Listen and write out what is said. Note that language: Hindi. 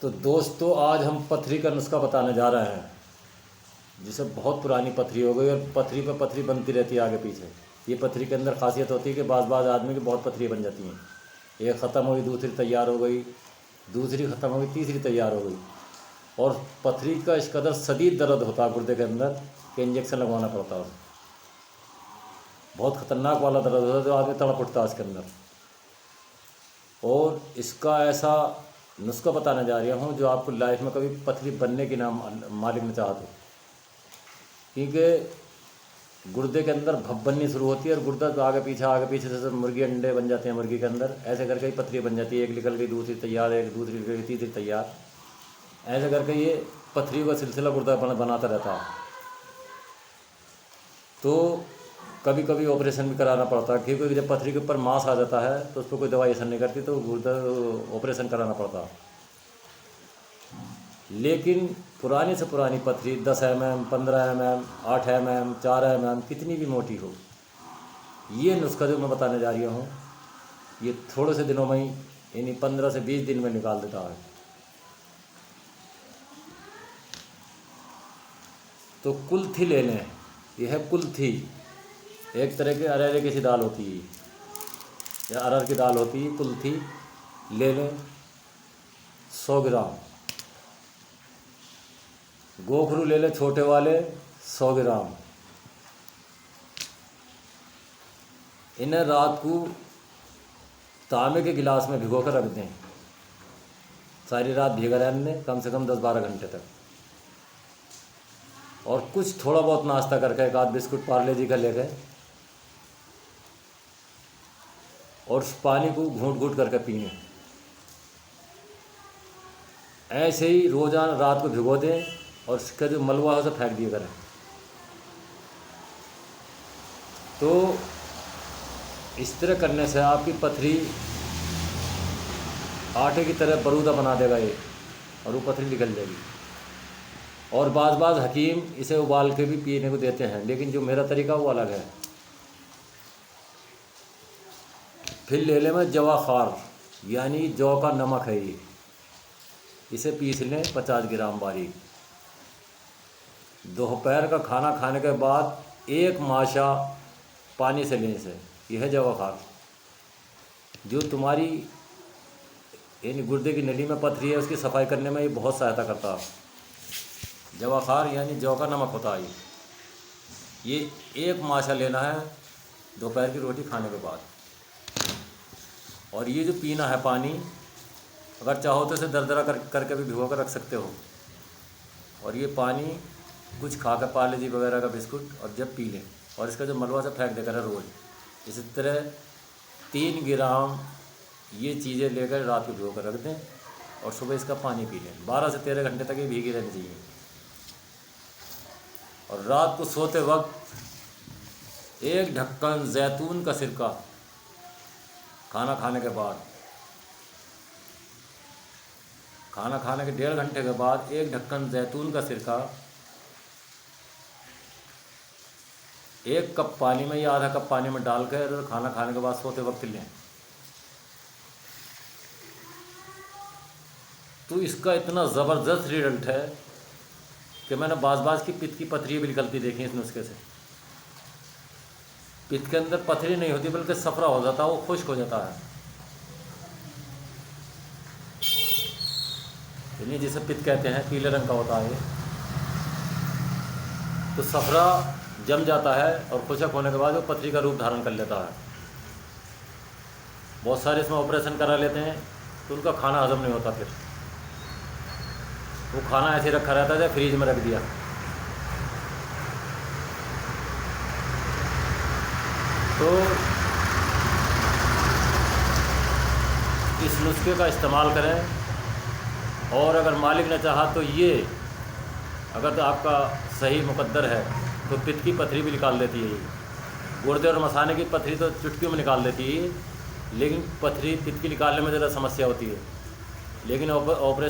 तो दोस्तों आज हम पथरी का नुस्खा बताने जा रहे हैं, जिसे बहुत पुरानी पथरी हो गई और पथरी पर पथरी बनती रहती है आगे पीछे। ये पथरी के अंदर खासियत होती है कि बाज़ आदमी की बहुत पथरी बन जाती हैं। एक ख़त्म हो गई, दूसरी तैयार हो गई, दूसरी ख़त्म हो गई, तीसरी तैयार हो गई। और पथरी का इस कदर शदीद दर्द होता है गुर्दे के अंदर कि इंजेक्शन लगवाना पड़ता है। बहुत ख़तरनाक वाला दर्द होता है जो आदमी तड़प उठता है इसके अंदर। और इसका ऐसा नुस्खा बताने जा रहा हूँ जो आपको लाइफ में कभी पथरी बनने की ना मालिक ने चाहा तो। क्योंकि गुर्दे के अंदर भप बननी शुरू होती है और गुर्दा तो आगे पीछे से मुर्गी अंडे बन जाते हैं मुर्गी के अंदर। ऐसे करके ही पथरी बन जाती है, एक निकल गई दूसरी तैयार, एक दूसरी निकल गई तीसरी तैयार। ऐसे करके ये पथरी का सिलसिला गुर्दा बनाता रहता है। तो कभी कभी ऑपरेशन भी कराना पड़ता है, क्योंकि जब पथरी के ऊपर मांस आ जाता है तो उस पर कोई दवाई असर नहीं करती, तो गुर्दा ऑपरेशन कराना पड़ता है। लेकिन पुरानी से पुरानी पथरी 10 mm, 15 mm, 8 mm, 4 mm, कितनी भी मोटी हो, ये नुस्खा जो मैं बताने जा रही हूँ ये थोड़े से दिनों में ही, यानी 15 से 20 दिन में निकाल देता है। तो कुल्थी ले लें। यह है कुल्थी, एक तरह की अरहर की सी दाल होती है, या अरहर की दाल होती है। कुल्थी ले लें 100 ग्राम। गोखरू ले लें छोटे वाले 100 ग्राम। इन्हें रात को तांबे के गिलास में भिगो कर रख दें। सारी रात भीगा रहने दें, कम से कम 10-12 घंटे तक। और कुछ थोड़ा बहुत नाश्ता करके एक आध बिस्कुट पार्ले जी का लेकर, और उस पानी को घूंट घूंट करके पीएं। ऐसे ही रोज़ाना रात को भिगो दें और इसका जो मलबा है उसे फेंक दिया करें। तो इस तरह करने से आपकी पथरी आटे की तरह बरूदा बना देगा ये, और वो पथरी निकल जाएगी। और बाज़ हकीम इसे उबाल के भी पीने को देते हैं, लेकिन जो मेरा तरीका वो अलग है। फिर ले लें मैं जवाखार, यानी जौ का नमक है ये, इसे पीस लें 50 ग्राम बारीक। दोपहर का खाना खाने के बाद 1 माशा पानी से लें इसे। यह है जवाखार, जो तुम्हारी यानी गुर्दे की नली में पथरी है उसकी सफाई करने में ये बहुत सहायता करता है। जवाखार यानी जौ का नमक होता है ये 1 माशा लेना है दोपहर की रोटी खाने के बाद। और ये जो पीना है पानी, अगर चाहो तो इसे दरदरा करके भी भिगो कर रख सकते हो। और ये पानी कुछ खा कर पार्ले जी वगैरह का बिस्कुट और जब पी लें, और इसका जो मलबा से फेंक देकर है रोज़। इसी तरह 3 ग्राम ये चीज़ें लेकर रात को भिगो कर रख दें और सुबह इसका पानी पी लें। 12 से 13 घंटे तक ये भीगी रहनी चाहिए। और रात को सोते वक्त 1 ढक्कन जैतून का सिरका खाना खाने के बाद, खाना खाने के 1.5 घंटे के बाद 1 ढक्कन जैतून का सिरका 1 कप पानी में या आधा कप पानी में डालकर खाना खाने के बाद सोते वक्त लें। तो इसका इतना ज़बरदस्त रिजल्ट है कि मैंने बाज़ की पित्त की पथरी भी निकलती देखी इस नुस्खे से। पित्त के अंदर पथरी नहीं होती बल्कि सफरा हो जाता है, वो खुश्क हो जाता है। यानी जिसे पित्त कहते हैं, पीले रंग का होता है। तो सफरा जम जाता है और खुशक होने के बाद वो पथरी का रूप धारण कर लेता है। बहुत सारे इसमें ऑपरेशन करा लेते हैं तो उनका खाना हजम नहीं होता। फिर वो खाना ऐसे रखा रहता है, फ्रीज में रख दिया। तो इस नुस्खे का इस्तेमाल करें। और अगर मालिक ने चाहा तो ये, अगर तो आपका सही मुकद्दर है तो पित्त की पथरी भी निकाल देती है ये। गुर्दे और मसाने की पथरी तो चुटकियों में निकाल देती है, लेकिन पथरी पित्त की निकालने में ज़्यादा समस्या होती है। लेकिन ऑपरेशन